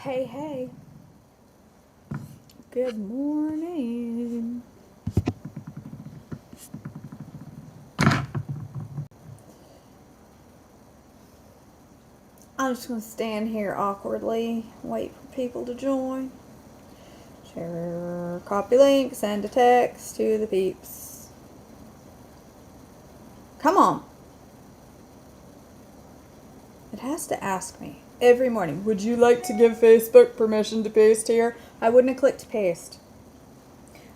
Hey, hey. Good morning. I'm just going to stand here awkwardly, wait for people to join. Share, copy link, send a text to the peeps. Come on. It has to ask me every morning, would you like to give Facebook permission to paste here? I wouldn't have clicked paste.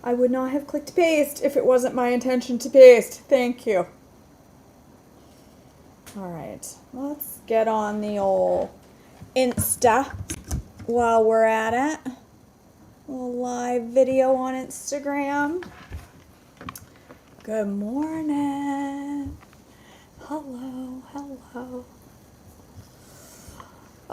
I would not have clicked paste if it wasn't my intention to paste. Thank you. Alright, let's get on the old Insta while we're at it. A little live video on Instagram. Good morning. Hello, hello.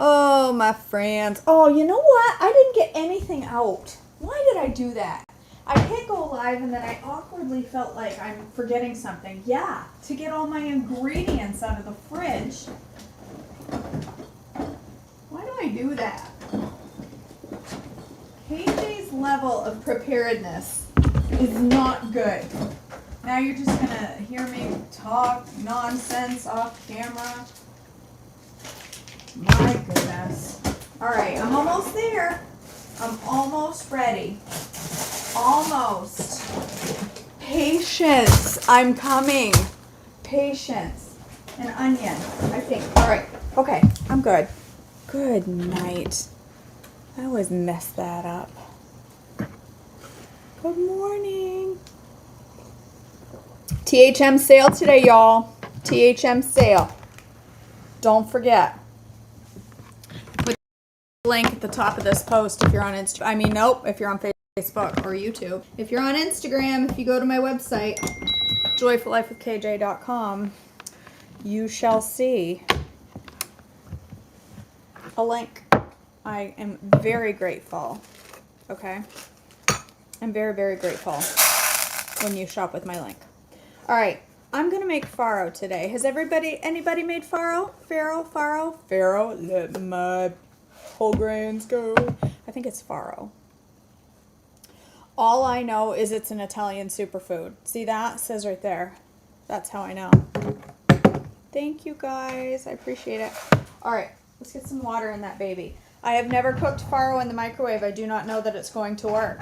Oh, my friends. Oh, you know what? I didn't get anything out. Why did I do that? I hit go live and then I awkwardly felt like I'm forgetting something. Yeah, to get all my ingredients out of the fridge. Why do I do that? KJ's level of preparedness is not good. Now you're just gonna hear me talk nonsense off camera. My goodness. Alright, I'm almost there. I'm almost ready. Almost. Patience. I'm coming. Patience. An onion, I think. Alright. Okay, I'm good. Good night. I always mess that up. Good morning. THM sale today, y'all. THM sale. Don't forget. Put the link at the top of this post if you're on Instagram. I mean, nope, if you're on Facebook or YouTube. If you're on Instagram, if you go to my website, joyfullifewithkj.com, you shall see a link. I am very grateful. Okay? I'm very, very grateful when you shop with my link. All right, I'm gonna make farro today. Has anybody made farro? Farro. Let my whole grains go. I think it's farro. All I know is it's an Italian superfood. See that? It says right there. That's how I know. Thank you guys. I appreciate it. All right, let's get some water in that baby. I have never cooked farro in the microwave. I do not know that it's going to work.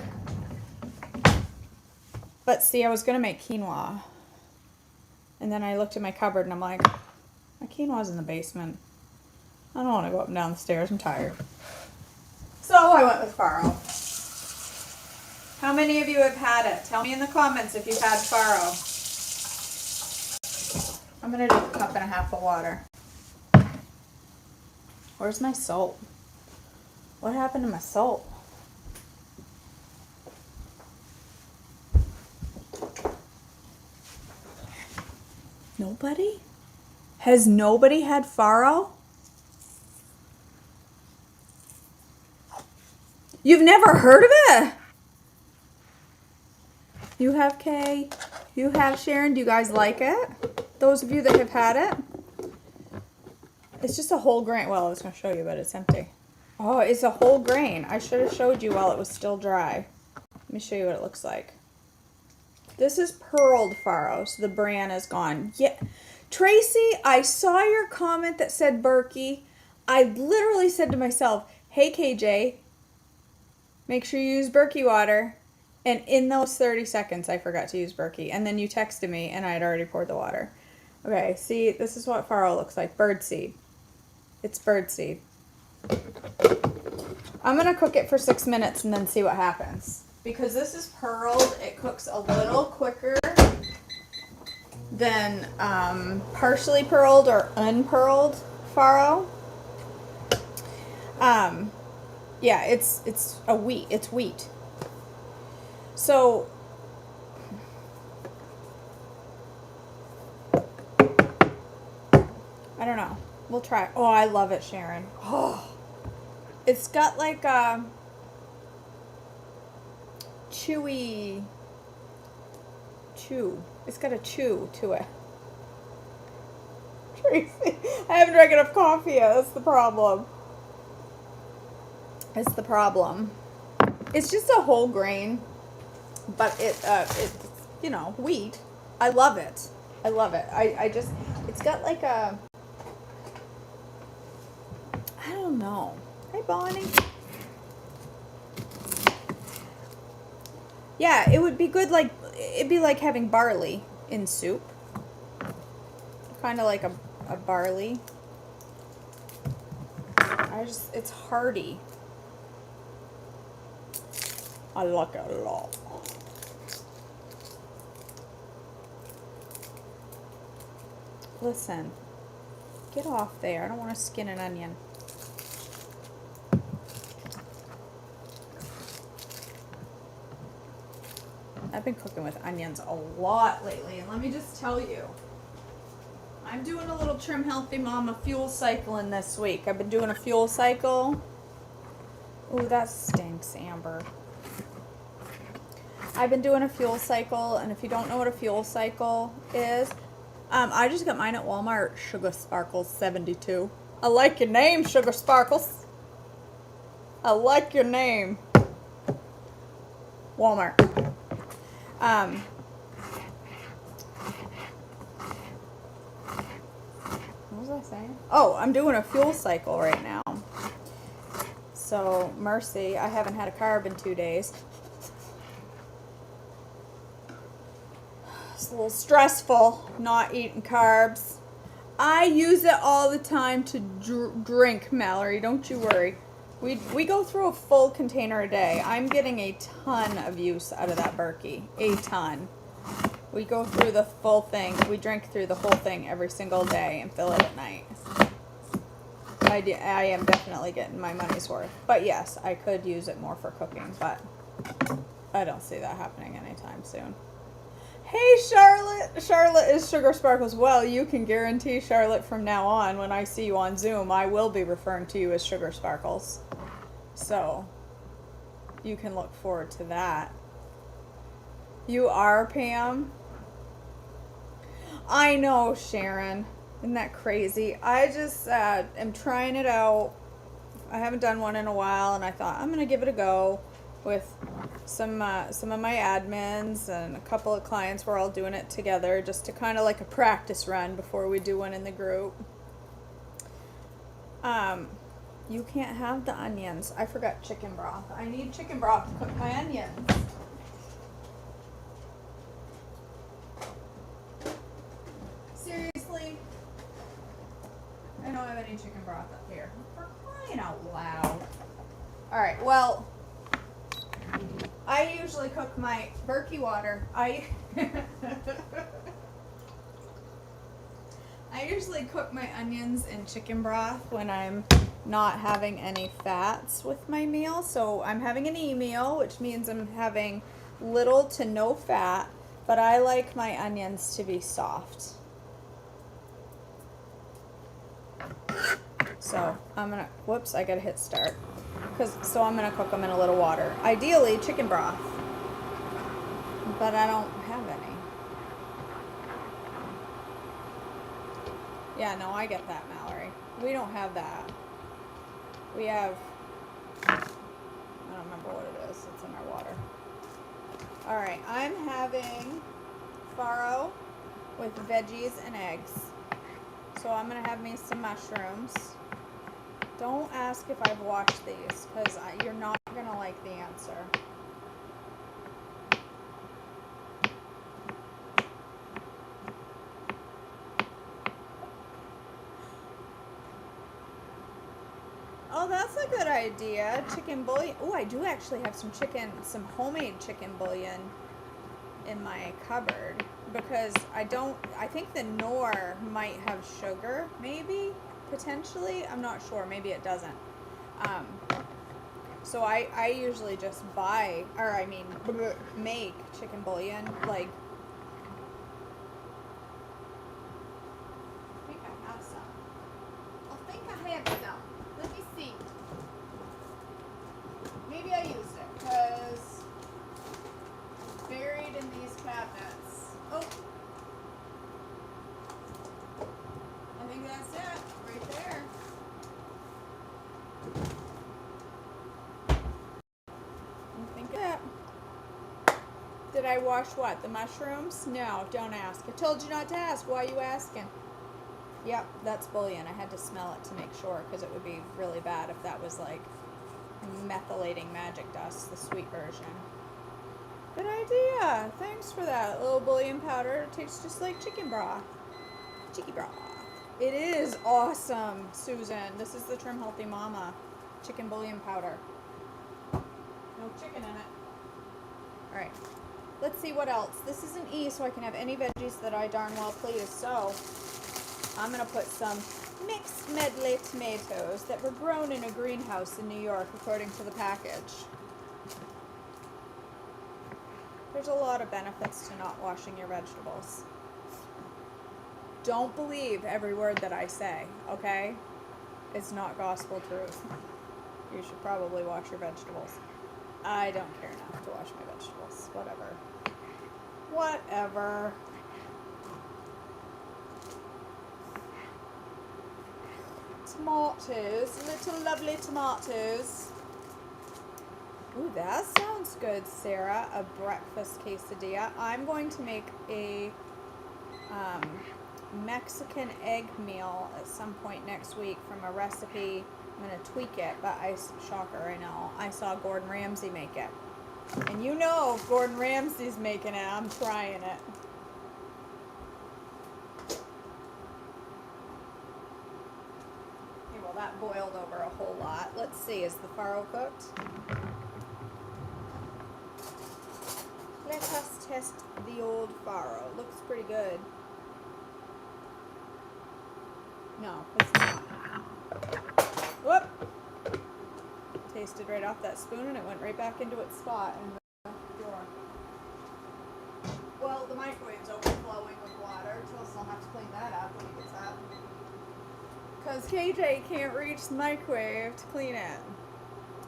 But see, I was going to make quinoa. And then I looked in my cupboard and I'm like, my quinoa's in the basement. I don't want to go up and down the stairs. I'm tired. So I went with farro. How many of you have had it? Tell me in the comments if you've had farro. I'm going to do a cup and a half of water. Where's my salt? What happened to my salt? Nobody? Has nobody had farro? You've never heard of it? You have, Kay? You have, Sharon? Do you guys like it? Those of you that have had it? It's just a whole grain. Well, I was going to show you, but it's empty. Oh, it's a whole grain. I should have showed you while it was still dry. Let me show you what it looks like. This is pearled farro, so the bran is gone. Yeah, Tracy, I saw your comment that said brekkie. I literally said to myself, hey, KJ, make sure you use brekkie water. And in those 30 seconds, I forgot to use brekkie. And then you texted me, and I had already poured the water. Okay, see, this is what farro looks like. Birdseed. It's birdseed. I'm going to cook it for 6 minutes and then see what happens. Because this is pearled, it cooks a little quicker than partially pearled or unpearled farro. Yeah, it's wheat. It's wheat. So I don't know. We'll try. Oh, I love it, Sharon. Oh, it's got like a chewy chew. It's got a chew to it. Tracy, I haven't drank enough coffee yet. That's the problem. is the problem. It's just a whole grain, but it's you know, wheat. I love it. I love it. I just, it's got like a, I don't know. Hey, Bonnie. Yeah, it would be good, like, it'd be like having barley in soup. Kind of like a barley. It's hearty. I like it a lot. Listen, get off there. I don't want to skin an onion. I've been cooking with onions a lot lately, and let me just tell you, I'm doing a little Trim Healthy Mama fuel cycling this week. I've been doing a fuel cycle. Ooh, that stinks, Amber. I've been doing a fuel cycle, and if you don't know what a fuel cycle is, I just got mine at Walmart. Sugar Sparkles 72. I like your name, Sugar Sparkles. I like your name. Walmart. What was I saying? Oh, I'm doing a fuel cycle right now. So, mercy, I haven't had a carb in 2 days. It's a little stressful not eating carbs. I use it all the time to drink, Mallory. Don't you worry. We go through a full container a day. I'm getting a ton of use out of that brekkie. A ton. We go through the full thing. We drink through the whole thing every single day and fill it at night. I am definitely getting my money's worth. But yes, I could use it more for cooking, but I don't see that happening anytime soon. Hey, Charlotte! Charlotte is Sugar Sparkles. Well, you can guarantee, Charlotte, from now on, when I see you on Zoom, I will be referring to you as Sugar Sparkles. So, you can look forward to that. You are, Pam? I know, Sharon. Isn't that crazy? I just am trying it out. I haven't done one in a while, and I thought I'm going to give it a go with some of my admins and a couple of clients. We're all doing it together just to kind of like a practice run before we do one in the group. You can't have the onions. I forgot chicken broth. I need chicken broth to cook my onions. Seriously? I don't have any chicken broth up here. For crying out loud. Alright, well, I usually cook my brekkie water. I usually cook my onions in chicken broth when I'm not having any fats with my meal. So I'm having an e-meal, which means I'm having little to no fat, but I like my onions to be soft. So I'm gonna, whoops, I gotta hit start. So I'm gonna cook them in a little water. Ideally, chicken broth, but I don't have any. Yeah, no, I get that, Mallory. We don't have that. We have, I don't remember what it is. It's in our water. All right, I'm having farro with veggies and eggs. So I'm gonna have me some mushrooms. Don't ask if I've washed these, because you're not going to like the answer. Oh, that's a good idea. Chicken bouillon. Oh, I do actually have some homemade chicken bouillon in my cupboard, because I think the Knorr might have sugar, maybe. Potentially, I'm not sure. Maybe it doesn't. So I usually just buy, or I mean, make chicken bouillon. Like, I think I have some. I think I have some. Let me see. Maybe I used it, because it's buried in these cabinets. Oh. I think that's it. Right there. Did I wash what? The mushrooms? No, don't ask. I told you not to ask. Why are you asking? Yep, that's bouillon. I had to smell it to make sure because it would be really bad if that was like methylating magic dust, the sweet version. Good idea. Thanks for that. A little bouillon powder. It tastes just like chicken broth. Chicken broth. It is awesome, Susan. This is the Trim Healthy Mama chicken bouillon powder. No chicken in it. All right. Let's see what else. This is an E, so I can have any veggies that I darn well please. So I'm going to put some mixed medley tomatoes that were grown in a greenhouse in New York, according to the package. There's a lot of benefits to not washing your vegetables. Don't believe every word that I say, okay? It's not gospel truth. You should probably wash your vegetables. I don't care enough to wash my vegetables. Whatever. Whatever. Tomatoes. Little lovely tomatoes. Ooh, that sounds good, Sarah. A breakfast quesadilla. I'm going to make a Mexican egg meal at some point next week from a recipe. I'm going to tweak it, but shocker, I know. I saw Gordon Ramsay make it. And you know if Gordon Ramsay's making it, I'm trying it. Okay, well that boiled over a whole lot. Let's see, is the farro cooked? Let us test the old farro. Looks pretty good. No, it's not. Whoop! Tasted right off that spoon and it went right back into its spot in the drawer. Well, the microwave's overflowing with water. Tilson will have to clean that up when he gets up. Because KJ can't reach the microwave to clean it.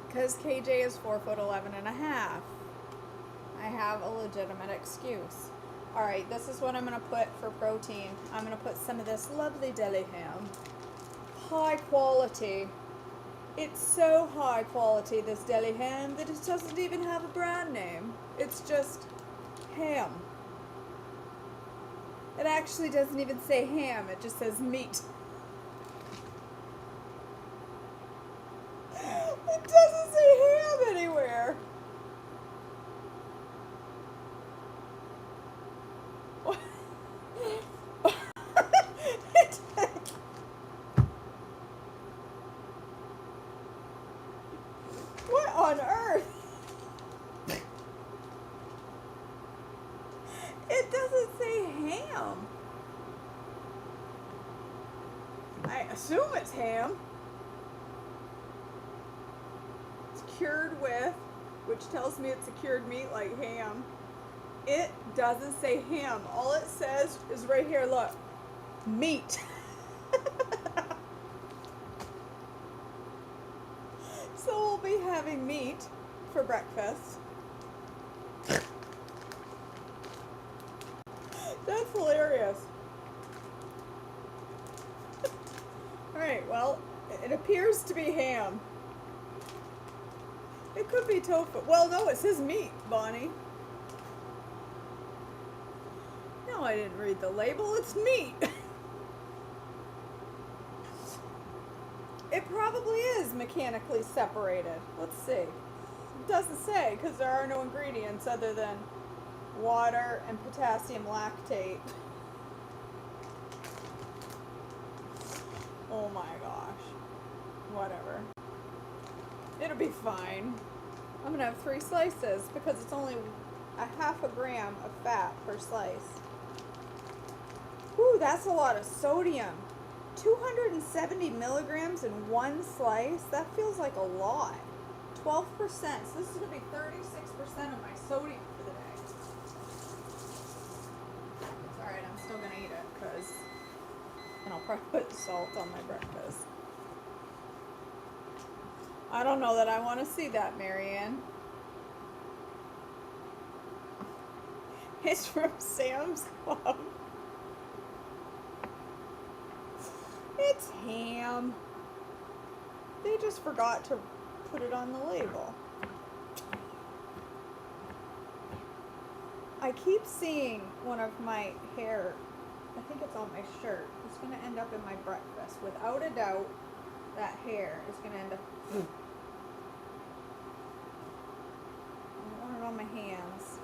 Because KJ is 4'11" and a half. I have a legitimate excuse. Alright, this is what I'm going to put for protein. I'm going to put some of this lovely deli ham. High quality. It's so high quality, this deli ham, that it doesn't even have a brand name. It's just ham. It actually doesn't even say ham, it just says meat. It doesn't say ham anywhere. What on earth? It doesn't say ham. I assume it's ham. It's cured with, which tells me it's a cured meat like ham. It doesn't say ham. All it says is right here, look, meat. So we'll be having meat for breakfast. That's hilarious. Alright, well, it appears to be ham. It could be tofu. Well, no, it says meat, Bonnie. No, I didn't read the label. It's meat. It probably is mechanically separated. Let's see. It doesn't say because there are no ingredients other than water and potassium lactate. Oh my gosh. Whatever. It'll be fine. I'm going to have 3 slices because it's only a half a gram of fat per slice. Ooh, that's a lot of sodium. 270 milligrams in 1 slice? That feels like a lot. 12%. So this is going to be 36% of my sodium for the day. It's alright, I'm still going to eat it because... And I'll probably put salt on my breakfast. I don't know that I want to see that, Marianne. It's from Sam's Club. It's ham. They just forgot to put it on the label. I keep seeing one of my hair, I think it's on my shirt. It's going to end up in my breakfast. Without a doubt, that hair is going to end up. I don't want it on my hands.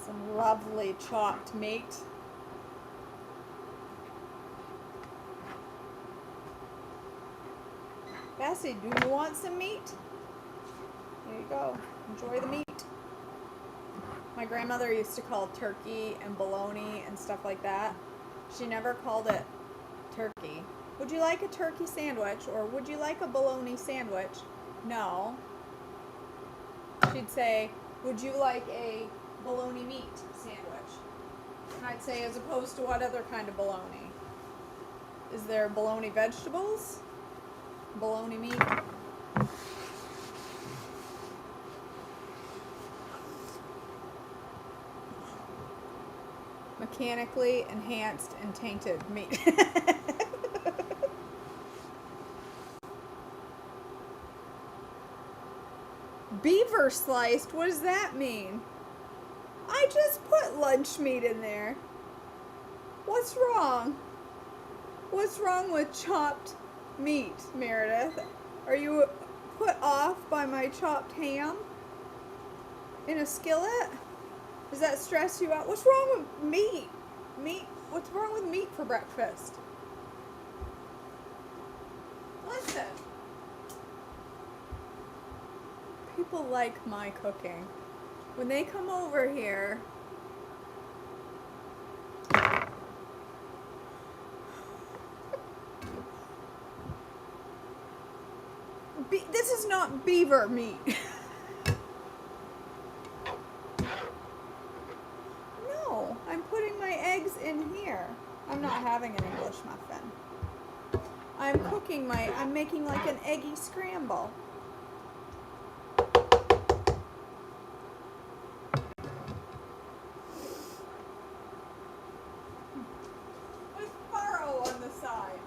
Some lovely chopped meat. Bessie, do you want some meat? There you go. Enjoy the meat. My grandmother used to call turkey and bologna and stuff like that. She never called it turkey. Would you like a turkey sandwich or would you like a bologna sandwich? No. She'd say, would you like a bologna meat sandwich? And I'd say, as opposed to what other kind of bologna? Is there bologna vegetables? Bologna meat? Mechanically enhanced and tainted meat. Beaver sliced? What does that mean? I just put lunch meat in there. What's wrong? What's wrong with chopped meat, Meredith? Are you put off by my chopped ham in a skillet? Does that stress you out? What's wrong with meat? What's wrong with meat for breakfast? Listen. People like my cooking. When they come over here, this is not beaver meat. No, I'm putting my eggs in here. I'm not having an English muffin. I'm making like an eggy scramble. With Farro on the side.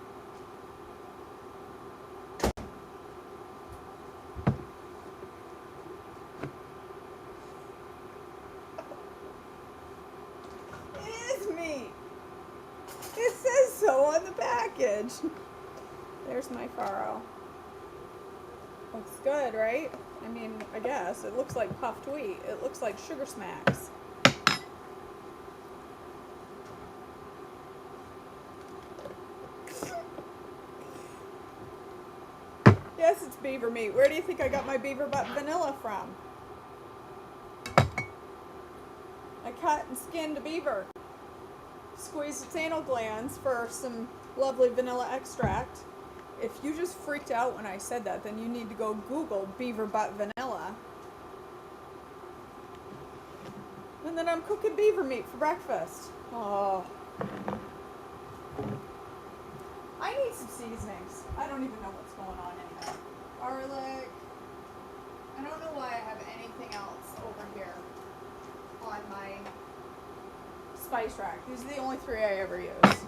It says so on the package. There's my Farro. Looks good, right? I mean, I guess. It looks like puffed wheat. It looks like Sugar Smacks. Yes, it's beaver meat. Where do you think I got my beaver butt vanilla from? I cut and skinned a beaver. Squeezed its anal glands for some lovely vanilla extract. If you just freaked out when I said that, then you need to go Google beaver butt vanilla. And then I'm cooking beaver meat for breakfast. Oh. I need some seasonings. I don't even know what's going on anymore. Garlic. I don't know why I have anything else over here on my spice rack. These are the only 3 I ever use.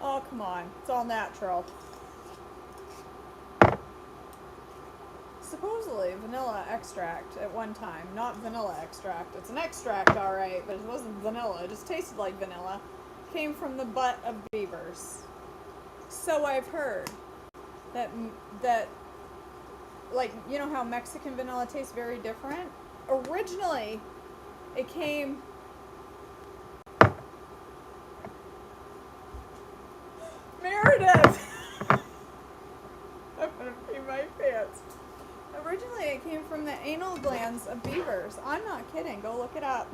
Oh, come on. It's all natural. Supposedly vanilla extract at one time. Not vanilla extract. It's an extract, alright, but it wasn't vanilla. It just tasted like vanilla. Came from the butt of beavers. So I've heard. That like, you know how Mexican vanilla tastes very different? Originally, it came... Meredith! I'm gonna pee my pants. Originally, it came from the anal glands of beavers. I'm not kidding. Go look it up.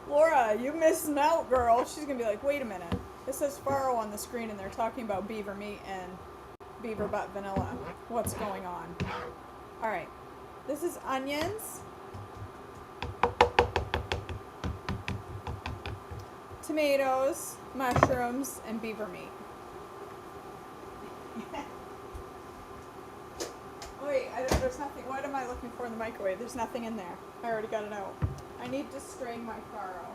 Laura, you missing out, girl. She's gonna be like, wait a minute. It says Farro on the screen, and they're talking about beaver meat and beaver butt vanilla. What's going on? Alright. This is onions, tomatoes, mushrooms, and beaver meat. Wait, there's nothing. What am I looking for in the microwave? There's nothing in there. I already got it out. I need to strain my Farro.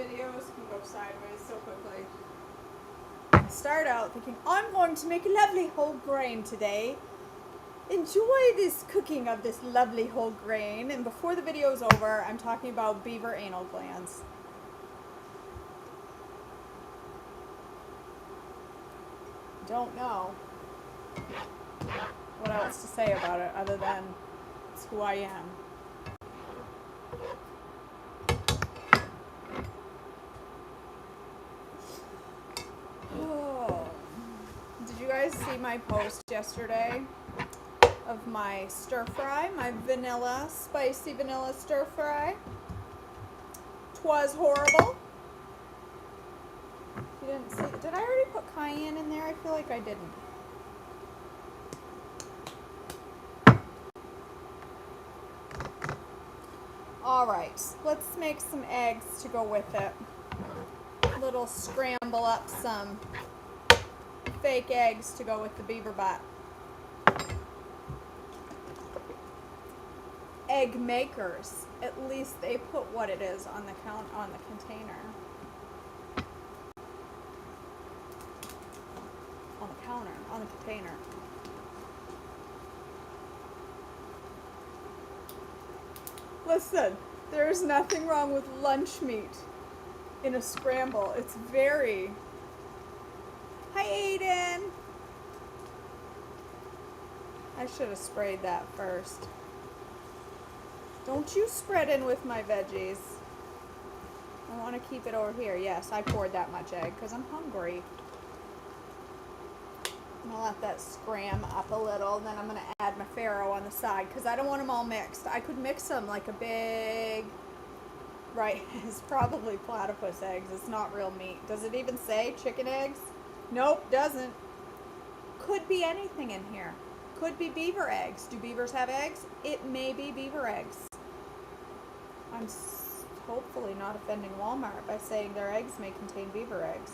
videos can go sideways so quickly. Start out thinking, I'm going to make a lovely whole grain today. Enjoy this cooking of this lovely whole grain. And before the video is over, I'm talking about beaver anal glands. Don't know what else to say about it other than it's who I am. Oh. Did you guys see my post yesterday of my stir fry, my vanilla, spicy vanilla stir fry? 'Twas horrible. You didn't see, did I already put cayenne in there? I feel like I didn't. Alright, let's make some eggs to go with it. Little scramble up some fake eggs to go with the beaver butt. Egg makers, at least they put what it is on the container. On the counter, on the container. Listen, there's nothing wrong with lunch meat in a scramble. It's very... Hi, Aiden! I should have sprayed that first. Don't you spread in with my veggies. I want to keep it over here. Yes, I poured that much egg because I'm hungry. I'm going to let that scram up a little, then I'm going to add my farro on the side because I don't want them all mixed. I could mix them like a big... Right, it's probably platypus eggs. It's not real meat. Does it even say chicken eggs? Nope, doesn't. Could be anything in here. Could be beaver eggs. Do beavers have eggs? It may be beaver eggs. I'm hopefully not offending Walmart by saying their eggs may contain beaver eggs.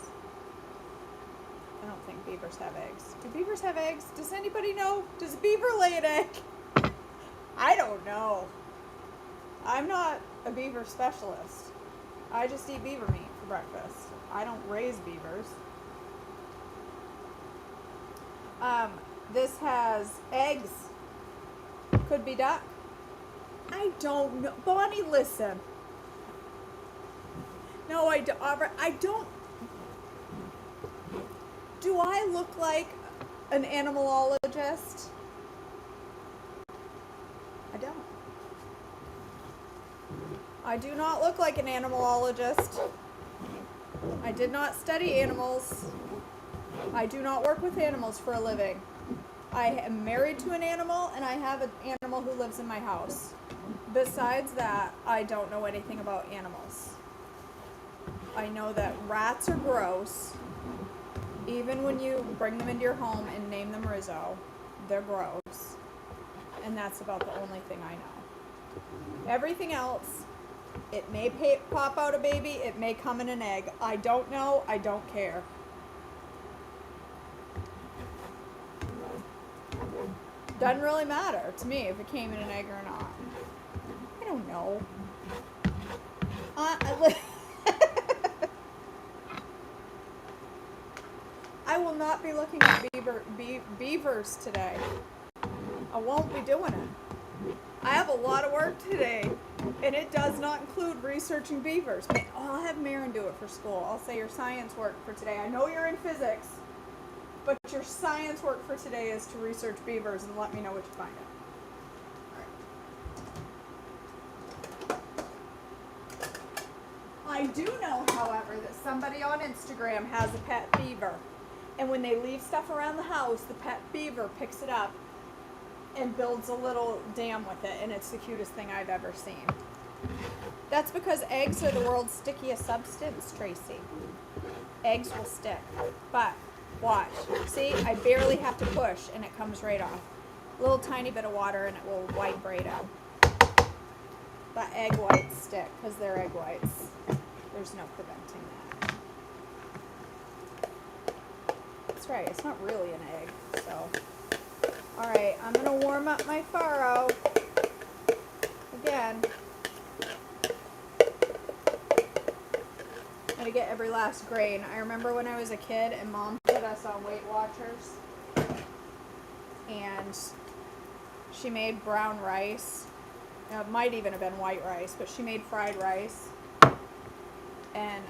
I don't think beavers have eggs. Do beavers have eggs? Does anybody know? Does a beaver lay an egg? I don't know. I'm not a beaver specialist. I just eat beaver meat for breakfast. I don't raise beavers. This has eggs. Could be duck. I don't know. Bonnie, listen. No, I don't. Do I look like an animalologist? I don't. I do not look like an animalologist. I did not study animals. I do not work with animals for a living. I am married to an animal and I have an animal who lives in my house. Besides that, I don't know anything about animals. I know that rats are gross. Even when you bring them into your home and name them Rizzo, they're gross. And that's about the only thing I know. Everything else, it may pop out a baby, it may come in an egg. I don't know, I don't care. Doesn't really matter to me if it came in an egg or not. I don't know. I will not be looking at beavers today. I won't be doing it. I have a lot of work today, and it does not include researching beavers. I'll have Marin do it for school. I'll say your science work for today. I know you're in physics, but your science work for today is to research beavers and let me know what you find out. I do know, however, that somebody on Instagram has a pet beaver. And when they leave stuff around the house, the pet beaver picks it up and builds a little dam with it. And it's the cutest thing I've ever seen. That's because eggs are the world's stickiest substance, Tracy. Eggs will stick. But watch. See, I barely have to push and it comes right off. A little tiny bit of water and it will wipe right out. But egg whites stick because they're egg whites. There's no preventing that. That's right, it's not really an egg, so. Alright, I'm going to warm up my farro. Again. I'm gonna get every last grain. I remember when I was a kid and Mom put us on Weight Watchers, and she made brown rice. It might even have been white rice, but she made fried rice, and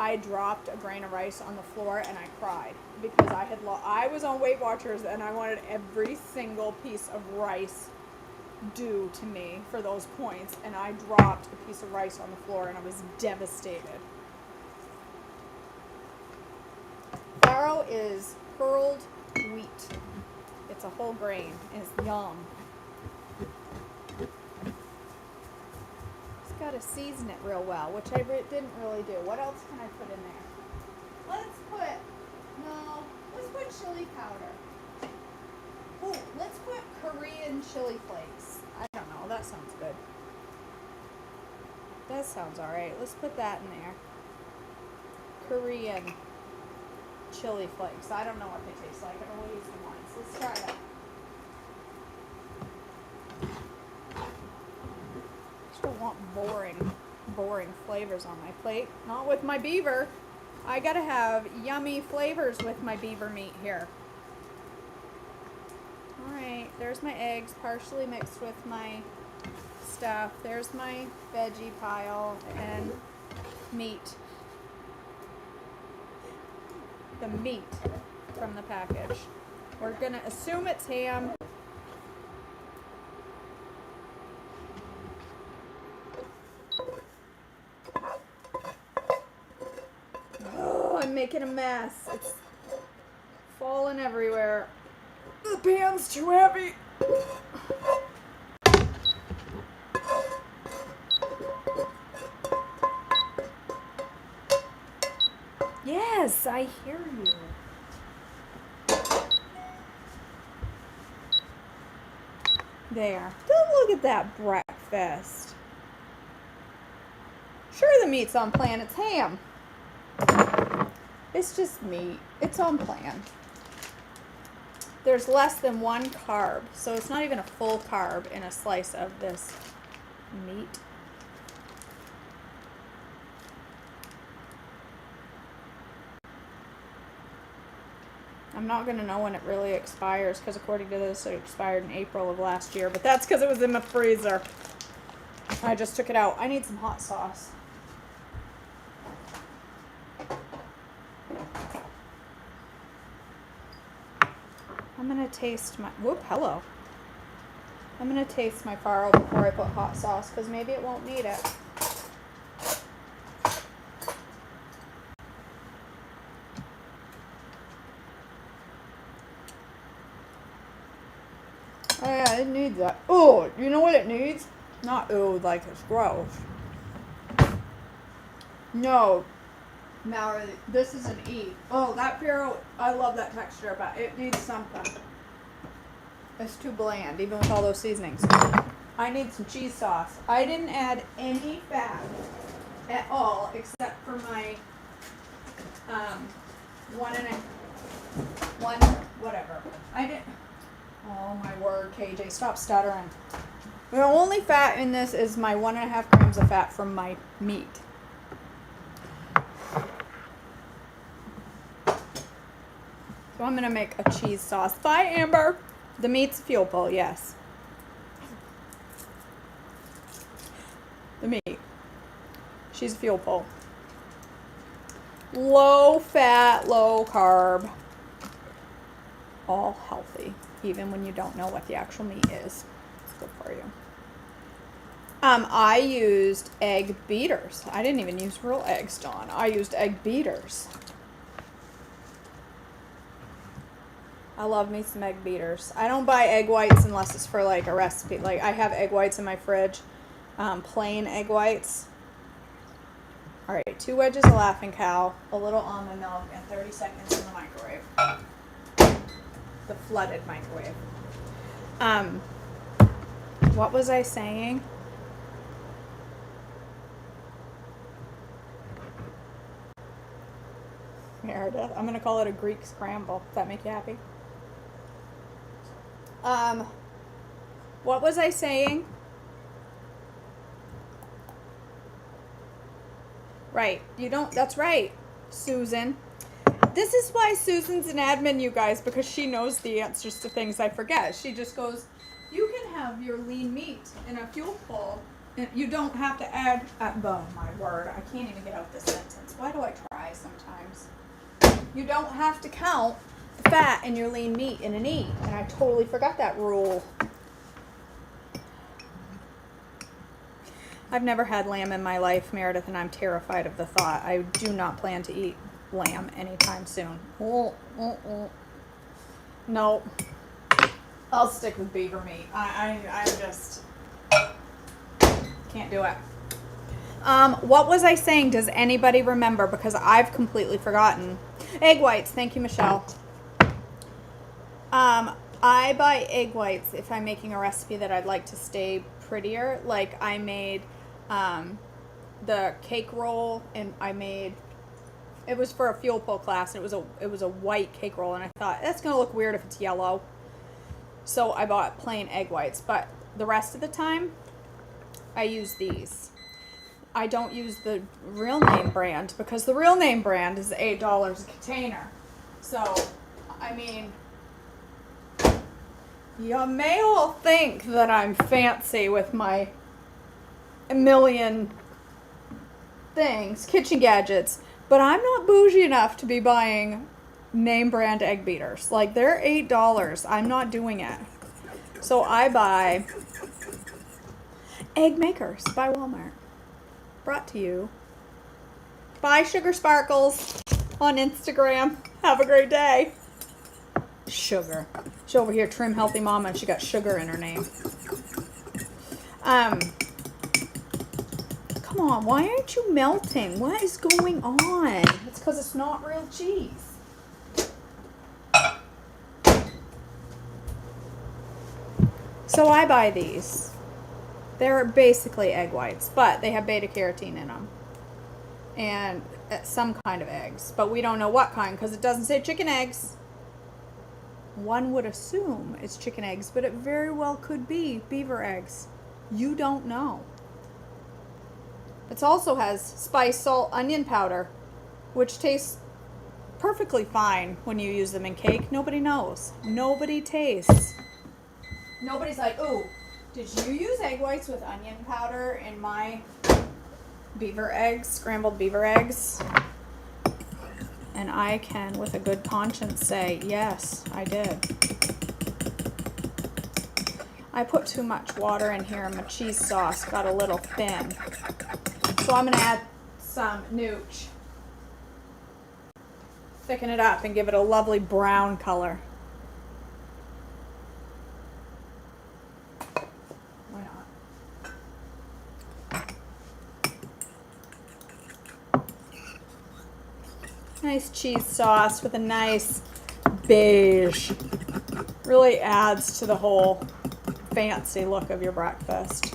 I dropped a grain of rice on the floor and I cried because I was on Weight Watchers and I wanted every single piece of rice due to me for those points, and I dropped a piece of rice on the floor and I was devastated. Farro is pearled wheat. It's a whole grain. It's yum. Just gotta season it real well, which I didn't really do. What else can I put in there? Let's put chili powder. Oh, let's put Korean chili flakes. I don't know. That sounds good. That sounds alright. Let's put that in there. Korean chili flakes. I don't know what they taste like. I've only used them once. Let's try that. Still want boring flavors on my plate. Not with my beaver. I gotta have yummy flavors with my beaver meat here. Alright, there's my eggs partially mixed with my stuff. There's my veggie pile and meat. The meat from the package. We're gonna assume it's ham. Oh, I'm making a mess. It's falling everywhere. The pan's too heavy. Yes, I hear you. There. Look at that breakfast. Sure, the meat's on plan. It's ham. It's just meat. It's on plan. There's less than 1 carb, so it's not even a full carb in a slice of this meat. I'm not going to know when it really expires, because according to this, it expired in April of last year, but that's because it was in the freezer. I just took it out. I need some hot sauce. I'm going to taste my, hello. I'm going to taste my Farro before I put hot sauce, because maybe it won't need it. Oh yeah, it needs that. Oh, you know what it needs? Not ooh, like it's gross. No, Mallory, this is an E. Oh, that Farro, I love that texture, but it needs something. It's too bland, even with all those seasonings. I need some cheese sauce. I didn't add any fat at all, except for my whatever. I didn't. Oh my word, KJ, stop stuttering. The only fat in this is my 1.5 grams of fat from my meat. So I'm going to make a cheese sauce. Bye, Amber. The meat's fuel pull, yes. The meat. She's fuel pull. Low fat, low carb. All healthy, even when you don't know what the actual meat is. It's good for you. I used egg beaters. I didn't even use real eggs, Dawn. I used egg beaters. I love me some egg beaters. I don't buy egg whites unless it's for like a recipe. Like I have egg whites in my fridge, plain egg whites. All right, 2 wedges of Laughing Cow, a little almond milk, and 30 seconds in the microwave. The flooded microwave. What was I saying? Meredith. I'm going to call it a Greek scramble. Does that make you happy? What was I saying? Right. You don't, that's right, Susan. This is why Susan's an admin, you guys, because she knows the answers to things I forget. She just goes, you can have your lean meat in a fuel bowl. And you don't have to add, oh my word, I can't even get out this sentence. Why do I try sometimes? You don't have to count the fat in your lean meat in an E. And I totally forgot that rule. I've never had lamb in my life, Meredith, and I'm terrified of the thought. I do not plan to eat lamb anytime soon. No. I'll stick with beaver meat. I just can't do it. What was I saying? Does anybody remember? Because I've completely forgotten. Egg whites. Thank you, Michelle. I buy egg whites if I'm making a recipe that I'd like to stay prettier. Like I made the cake roll, and I made, it was for a fuel pull class, and it was a white cake roll, and I thought that's gonna look weird if it's yellow, so I bought plain egg whites. But the rest of the time I use these. I don't use the real name brand because the real name brand is $8 a container. So I mean, you may all think that I'm fancy with my million things, kitchen gadgets, but I'm not bougie enough to be buying name brand egg beaters. Like, they're $8. I'm not doing it. So I buy egg makers by Walmart. Brought to you by Sugar Sparkles on Instagram. Have a great day. Sugar. She's over here, Trim Healthy Mama, and she got sugar in her name. Come on, why aren't you melting? What is going on? It's because it's not real cheese. So I buy these. They're basically egg whites, but they have beta carotene in them. And some kind of eggs, but we don't know what kind because it doesn't say chicken eggs. One would assume it's chicken eggs, but it very well could be beaver eggs. You don't know. It also has spice, salt, onion powder, which tastes perfectly fine when you use them in cake. Nobody knows. Nobody tastes. Nobody's like, oh, did you use egg whites with onion powder in my beaver eggs, scrambled beaver eggs? And I can, with a good conscience, say, yes, I did. I put too much water in here and my cheese sauce got a little thin. So I'm going to add some nooch. Thicken it up and give it a lovely brown color. Why not? Nice cheese sauce with a nice beige. Really adds to the whole fancy look of your breakfast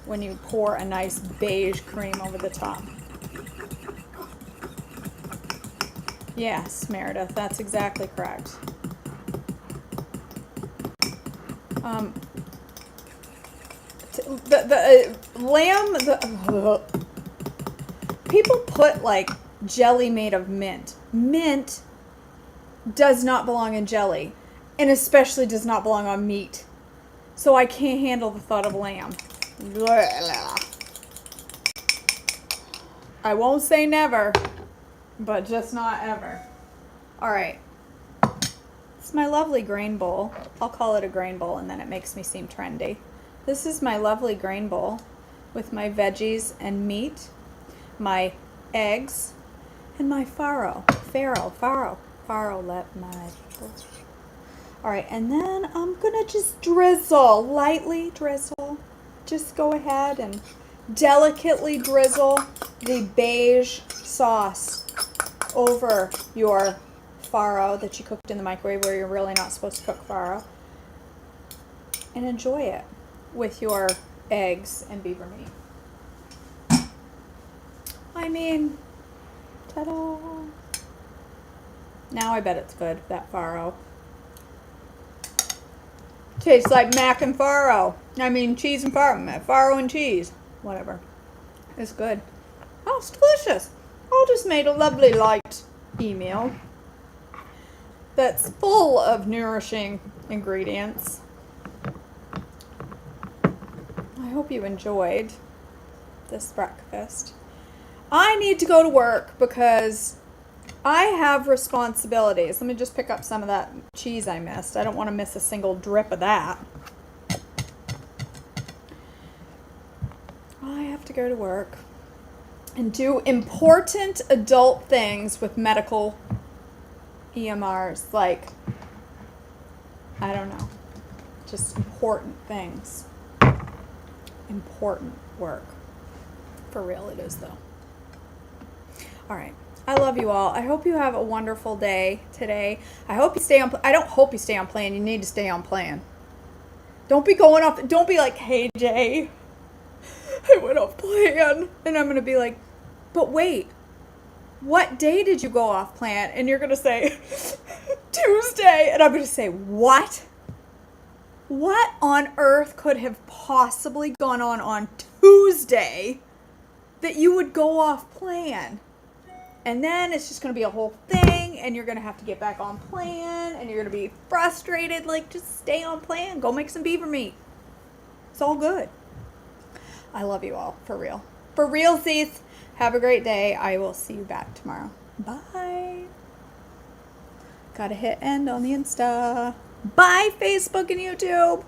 when you pour a nice beige cream over the top. Yes, Meredith, that's exactly correct. People put like jelly made of mint. Mint does not belong in jelly, and especially does not belong on meat. So I can't handle the thought of lamb. I won't say never, but just not ever. All right. It's my lovely grain bowl. I'll call it a grain bowl, and then it makes me seem trendy. This is my lovely grain bowl with my veggies and meat, my eggs, and my farro. Farro, let my... All right, and then I'm gonna just drizzle, lightly drizzle. Just go ahead and delicately drizzle the beige sauce over your farro that you cooked in the microwave, where you're really not supposed to cook farro. And enjoy it with your eggs and beaver meat. I mean, ta-da. Now I bet it's good, that farro. Tastes like mac and farro. I mean, cheese and farro. Farro and cheese. Whatever. It's good. Oh, it's delicious. I just made a lovely light meal that's full of nourishing ingredients. I hope you enjoyed this breakfast. I need to go to work because I have responsibilities. Let me just pick up some of that cheese I missed. I don't want to miss a single drip of that. I have to go to work and do important adult things with medical EMRs, like, I don't know, just important things. Important work. For real it is, though. All right. I love you all. I hope you have a wonderful day today. I hope you stay on, I don't hope you stay on plan. You need to stay on plan. Don't be going off, don't be like, hey, Jay, I went off plan. And I'm going to be like, but wait, what day did you go off plan? And you're going to say, Tuesday. And I'm going to say, what? What on earth could have possibly gone on Tuesday that you would go off plan? And then it's just going to be a whole thing, and you're going to have to get back on plan, and you're going to be frustrated. Like, just stay on plan. Go make some beaver meat. It's all good. I love you all, for real. For real, Cease. Have a great day. I will see you back tomorrow. Bye. Gotta hit end on the Insta. Bye, Facebook and YouTube.